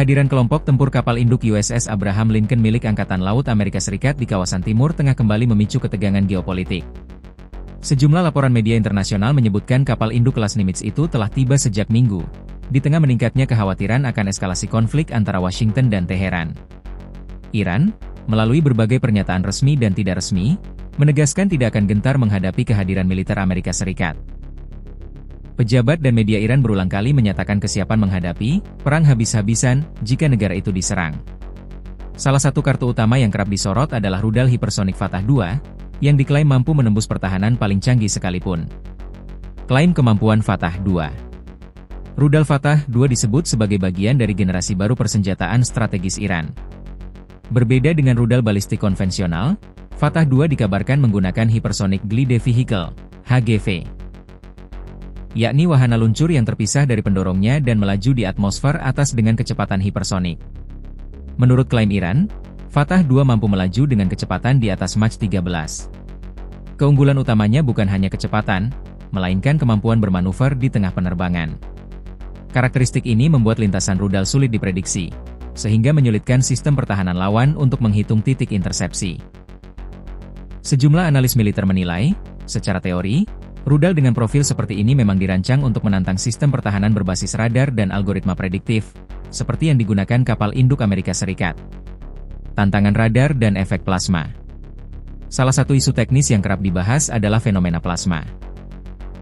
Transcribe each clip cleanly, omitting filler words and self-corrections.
Kehadiran kelompok tempur kapal induk USS Abraham Lincoln milik Angkatan Laut Amerika Serikat di kawasan Timur Tengah kembali memicu ketegangan geopolitik. Sejumlah laporan media internasional menyebutkan kapal induk kelas Nimitz itu telah tiba sejak Minggu, di tengah meningkatnya kekhawatiran akan eskalasi konflik antara Washington dan Teheran. Iran, melalui berbagai pernyataan resmi dan tidak resmi, menegaskan tidak akan gentar menghadapi kehadiran militer Amerika Serikat. Pejabat dan media Iran berulang kali menyatakan kesiapan menghadapi perang habis-habisan jika negara itu diserang. Salah satu kartu utama yang kerap disorot adalah rudal hipersonik Fatah II, yang diklaim mampu menembus pertahanan paling canggih sekalipun. Klaim kemampuan Fatah II. Rudal Fatah II disebut sebagai bagian dari generasi baru persenjataan strategis Iran. Berbeda dengan rudal balistik konvensional, Fatah II dikabarkan menggunakan Hypersonic Glide Vehicle, HGV, yakni wahana luncur yang terpisah dari pendorongnya dan melaju di atmosfer atas dengan kecepatan hipersonik. Menurut klaim Iran, Fatah II mampu melaju dengan kecepatan di atas Mach 13. Keunggulan utamanya bukan hanya kecepatan, melainkan kemampuan bermanuver di tengah penerbangan. Karakteristik ini membuat lintasan rudal sulit diprediksi, sehingga menyulitkan sistem pertahanan lawan untuk menghitung titik intersepsi. Sejumlah analis militer menilai, secara teori, rudal dengan profil seperti ini memang dirancang untuk menantang sistem pertahanan berbasis radar dan algoritma prediktif, seperti yang digunakan kapal induk Amerika Serikat. Tantangan radar dan efek plasma. Salah satu isu teknis yang kerap dibahas adalah fenomena plasma.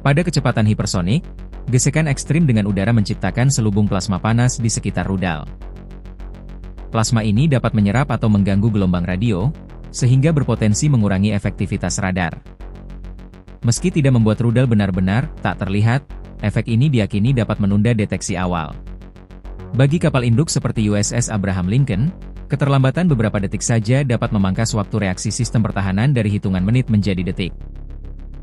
Pada kecepatan hipersonik, gesekan ekstrim dengan udara menciptakan selubung plasma panas di sekitar rudal. Plasma ini dapat menyerap atau mengganggu gelombang radio, sehingga berpotensi mengurangi efektivitas radar. Meski tidak membuat rudal benar-benar tak terlihat, efek ini diyakini dapat menunda deteksi awal. Bagi kapal induk seperti USS Abraham Lincoln, keterlambatan beberapa detik saja dapat memangkas waktu reaksi sistem pertahanan dari hitungan menit menjadi detik.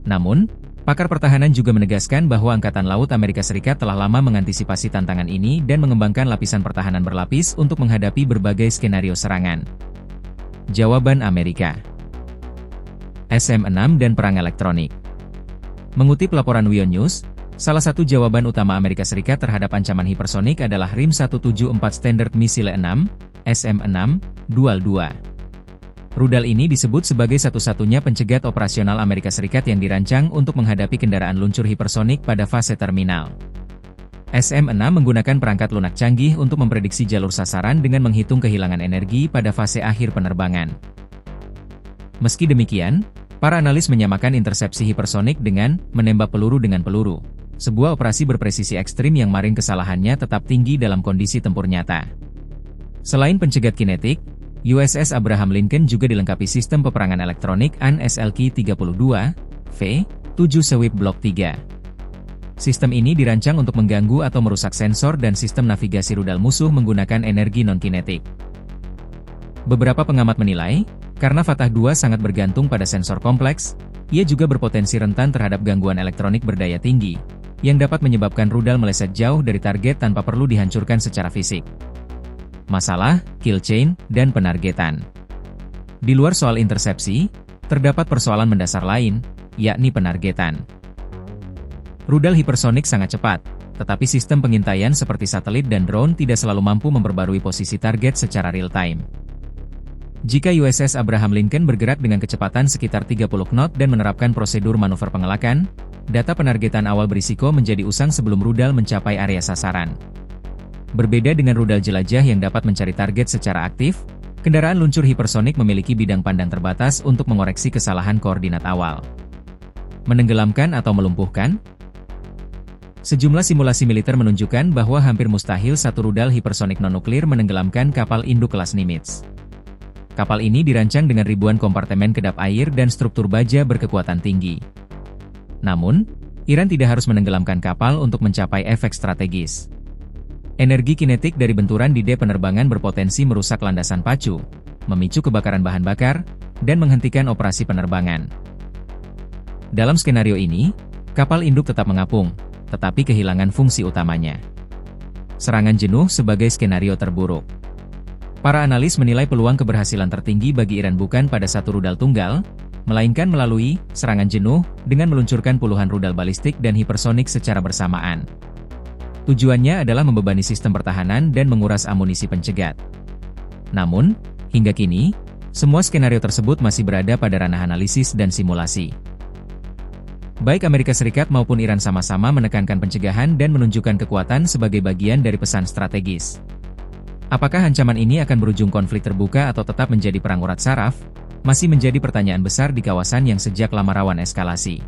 Namun, pakar pertahanan juga menegaskan bahwa Angkatan Laut Amerika Serikat telah lama mengantisipasi tantangan ini dan mengembangkan lapisan pertahanan berlapis untuk menghadapi berbagai skenario serangan. Jawaban Amerika. SM-6 dan perang elektronik. Mengutip laporan WION News, salah satu jawaban utama Amerika Serikat terhadap ancaman hipersonik adalah RIM 174 Standard Missile 6, SM-6, Dual 2. Rudal ini disebut sebagai satu-satunya pencegat operasional Amerika Serikat yang dirancang untuk menghadapi kendaraan luncur hipersonik pada fase terminal. SM-6 menggunakan perangkat lunak canggih untuk memprediksi jalur sasaran dengan menghitung kehilangan energi pada fase akhir penerbangan. Meski demikian, para analis menyamakan intersepsi hipersonik dengan menembak peluru dengan peluru, sebuah operasi berpresisi ekstrim yang margin kesalahannya tetap tinggi dalam kondisi tempur nyata. Selain pencegat kinetik, USS Abraham Lincoln juga dilengkapi sistem peperangan elektronik AN/SLK-32V-7 Sweep Block 3. Sistem ini dirancang untuk mengganggu atau merusak sensor dan sistem navigasi rudal musuh menggunakan energi non-kinetik. Beberapa pengamat menilai, karena Fatah II sangat bergantung pada sensor kompleks, ia juga berpotensi rentan terhadap gangguan elektronik berdaya tinggi, yang dapat menyebabkan rudal meleset jauh dari target tanpa perlu dihancurkan secara fisik. Masalah, kill chain, dan penargetan. Di luar soal intersepsi, terdapat persoalan mendasar lain, yakni penargetan. Rudal hipersonik sangat cepat, tetapi sistem pengintaian seperti satelit dan drone tidak selalu mampu memperbarui posisi target secara real-time. Jika USS Abraham Lincoln bergerak dengan kecepatan sekitar 30 knot dan menerapkan prosedur manuver pengelakan, data penargetan awal berisiko menjadi usang sebelum rudal mencapai area sasaran. Berbeda dengan rudal jelajah yang dapat mencari target secara aktif, kendaraan luncur hipersonik memiliki bidang pandang terbatas untuk mengoreksi kesalahan koordinat awal. Menenggelamkan atau melumpuhkan? Sejumlah simulasi militer menunjukkan bahwa hampir mustahil satu rudal hipersonik non-nuklir menenggelamkan kapal induk kelas Nimitz. Kapal ini dirancang dengan ribuan kompartemen kedap air dan struktur baja berkekuatan tinggi. Namun, Iran tidak harus menenggelamkan kapal untuk mencapai efek strategis. Energi kinetik dari benturan di penerbangan berpotensi merusak landasan pacu, memicu kebakaran bahan bakar, dan menghentikan operasi penerbangan. Dalam skenario ini, kapal induk tetap mengapung, tetapi kehilangan fungsi utamanya. Serangan jenuh sebagai skenario terburuk. Para analis menilai peluang keberhasilan tertinggi bagi Iran bukan pada satu rudal tunggal, melainkan melalui serangan jenuh dengan meluncurkan puluhan rudal balistik dan hipersonik secara bersamaan. Tujuannya adalah membebani sistem pertahanan dan menguras amunisi pencegat. Namun, hingga kini, semua skenario tersebut masih berada pada ranah analisis dan simulasi. Baik Amerika Serikat maupun Iran sama-sama menekankan pencegahan dan menunjukkan kekuatan sebagai bagian dari pesan strategis. Apakah ancaman ini akan berujung konflik terbuka atau tetap menjadi perang urat saraf? Masih menjadi pertanyaan besar di kawasan yang sejak lama rawan eskalasi.